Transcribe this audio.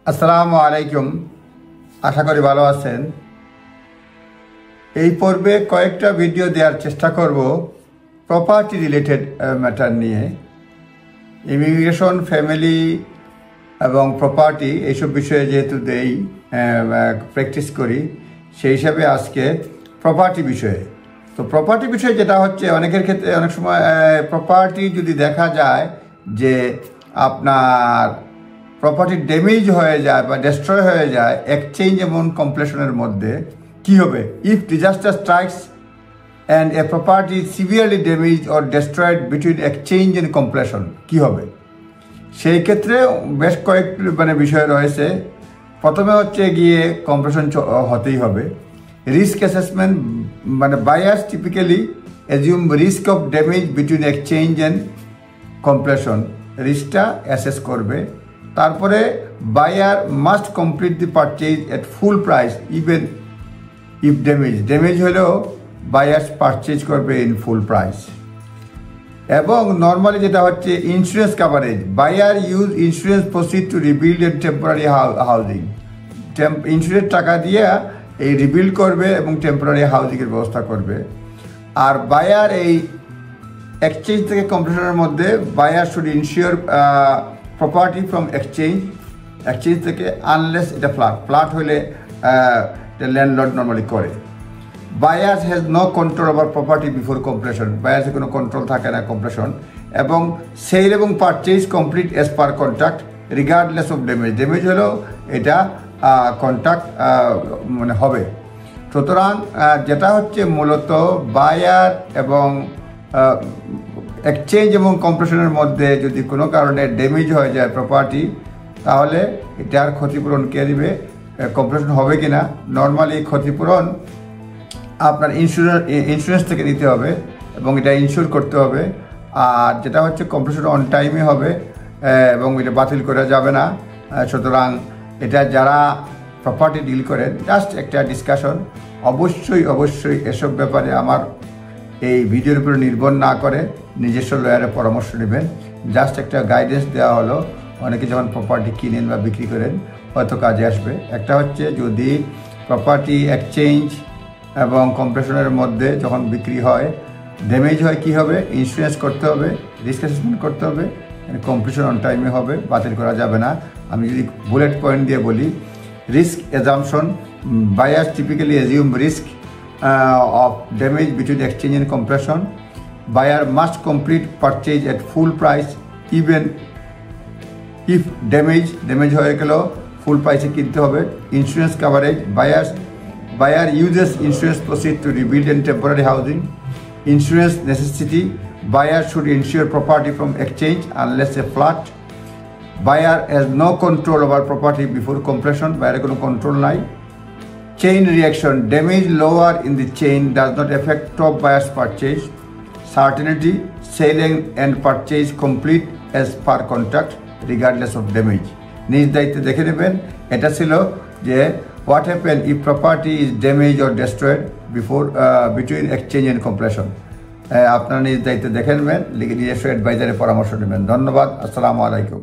আসসালামু আলাইকুম। আশা করি ভালো আছেন। এই পর্বে কয়েকটা ভিডিও দেওয়ার চেষ্টা করব প্রপার্টি রিলেটেড ম্যাটার নিয়ে। ইমিগ্রেশন, ফ্যামিলি এবং প্রপার্টি এইসব বিষয়ে যেহেতু প্র্যাকটিস করি, সেই হিসাবে আজকে প্রপার্টি বিষয়ে। তো প্রপার্টি বিষয়ে যেটা হচ্ছে, অনেকের ক্ষেত্রে অনেক সময় প্রপার্টি যদি দেখা যায় যে আপনার প্রপার্টি ড্যামেজ হয়ে যায় বা ডেস্ট্রয় হয়ে যায় এক্সচেঞ্জ এবং কমপ্লিশনের মধ্যে, কি হবে? If disaster strikes and a property severely damage or destroyed between exchange and completion, কি হবে? সেই ক্ষেত্রে বেশ কয়েকটি বিষয় রয়েছে। প্রথমে হচ্ছে গিয়ে কমপ্লিশন হতেই হবে। Risk assessment, buyers typically assume risk of damage between exchange and completion, রিস্কটা অ্যাসেস করবে। তারপরে buyer must complete the purchase at full price even if damage হলেও বায়ার্স পারচেজ করবে ইন ফুল প্রাইস। এবং নর্মালি যেটা হচ্ছে insurance coverage, buyer use insurance proceed to rebuild and temporary housing. Insurance টাকা দিয়ে এই রিবিল্ড করবে এবং টেম্পোরারি হাউজিংয়ের ব্যবস্থা করবে। আর বায়ার এই এক্সচেঞ্জ থেকে কমপ্লিশনের মধ্যে buyer should insure property from exchange থেকে, আনলেস এটা ফ্ল্যাট হলে ল্যান্ডলর্ড নর্মালি করে। Buyers has no control over property before completion, বায়ার্সের কোনো কন্ট্রোল থাকে না কমপ্লিশন। এবং সেল এবং purchase complete as per contract regardless of damage হলেও এটা কন্ট্রাক্ট হবে। সুতরাং যেটা হচ্ছে মূলত বায়ার এবং এক্সচেঞ্জ এবং কমপ্লিশনের মধ্যে যদি কোনো কারণে ড্যামেজ হয়ে যায় প্রপার্টি, তাহলে এটার ক্ষতিপূরণ কে দিবে? কমপ্লিশন হবে কি না? নর্মালি ক্ষতিপূরণ আপনার ইন্স্যুরেন্স থেকে নিতে হবে এবং এটা ইনশিওর করতে হবে। আর যেটা হচ্ছে কমপ্লিশন অন টাইমে হবে এবং এটা বাতিল করা যাবে না। সুতরাং এটা যারা প্রপার্টি ডিল করেন, জাস্ট একটা ডিসকাশন। অবশ্যই এসব ব্যাপারে আমার এই ভিডিওর উপরে নির্ভর না করে নিজস্ব লয়ারের পরামর্শ নেবেন। জাস্ট একটা গাইডেন্স দেওয়া হলো। অনেকে যখন প্রপার্টি কিনেন বা বিক্রি করেন হয়তো কাজে আসবে। একটা হচ্ছে যদি প্রপার্টি এক্সচেঞ্জ এবং কমপ্লিশনের মধ্যে যখন বিক্রি হয় ড্যামেজ হয়, কি হবে? ইন্স্যুরেন্স করতে হবে, রিস্ক অ্যাসেসমেন্ট করতে হবে, কমপ্লিশন অন টাইমে হবে, বাতিল করা যাবে না। আমি যদি বুলেট পয়েন্ট দিয়ে বলি, risk assumption, buyers typically assume risk of damage between exchange and completion. Buyer must complete purchase at full price even if damage হয়ে গেল ফুল প্রাইসে কিনতে হবে। Insurance coverage, buyer uses insurance proceed to rebuild and temporary housing. Insurance necessity, buyer should insure property from exchange unless a flat. Buyer has no control over property before completion, buyer কোনো control নাই। Chain reaction, damage lower in the chain does not affect top buyer's purchase. Certainty, selling and purchase complete as per contract regardless of damage. নিজ দায়িত্বে দেখে নেবেন। এটা ছিল যে what happen if property is damaged or destroyed before between exchange and completion. আপনারা নিজ দায়িত্বে দেখে নেবেন, নিজস্ব অ্যাডভাইজারের পরামর্শ নেবেন। ধন্যবাদ। আসসালামু আলাইকুম।